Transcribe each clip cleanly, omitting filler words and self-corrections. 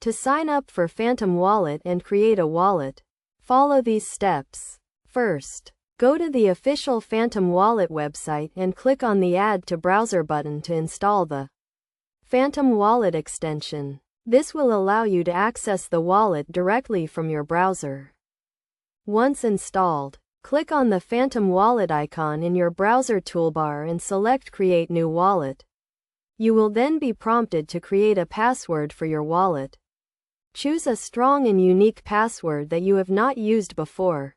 To sign up for Phantom Wallet and create a wallet, follow these steps. First, go to the official Phantom Wallet website and click on the Add to Browser button to install the Phantom Wallet extension. This will allow you to access the wallet directly from your browser. Once installed, click on the Phantom Wallet icon in your browser toolbar and select Create New Wallet. You will then be prompted to create a password for your wallet. Choose a strong and unique password that you have not used before,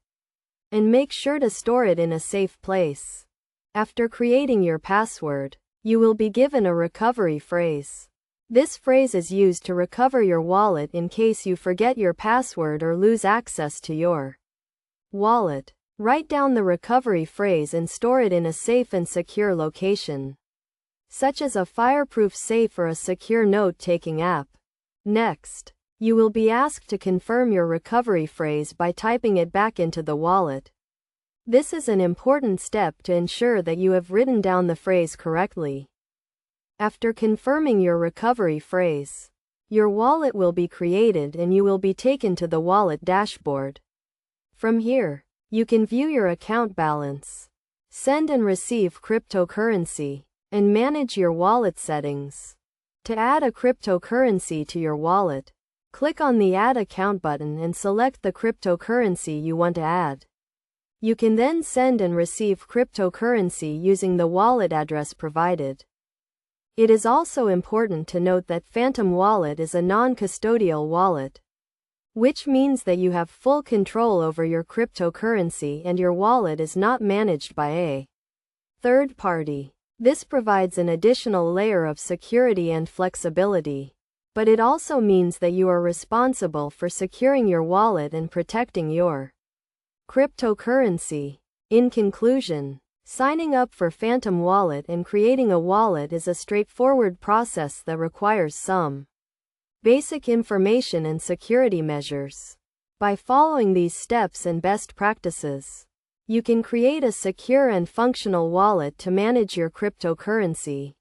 and make sure to store it in a safe place. After creating your password, you will be given a recovery phrase. This phrase is used to recover your wallet in case you forget your password or lose access to your wallet. Write down the recovery phrase and store it in a safe and secure location, such as a fireproof safe or a secure note-taking app. Next, you will be asked to confirm your recovery phrase by typing it back into the wallet. This is an important step to ensure that you have written down the phrase correctly. After confirming your recovery phrase, your wallet will be created and you will be taken to the wallet dashboard. From here, you can view your account balance, send and receive cryptocurrency, and manage your wallet settings. To add a cryptocurrency to your wallet, click on the Add Account button and select the cryptocurrency you want to add. You can then send and receive cryptocurrency using the wallet address provided. It is also important to note that Phantom Wallet is a non-custodial wallet, which means that you have full control over your cryptocurrency and your wallet is not managed by a third party. This provides an additional layer of security and flexibility, but it also means that you are responsible for securing your wallet and protecting your cryptocurrency. In conclusion, signing up for Phantom Wallet and creating a wallet is a straightforward process that requires some basic information and security measures. By following these steps and best practices, you can create a secure and functional wallet to manage your cryptocurrency.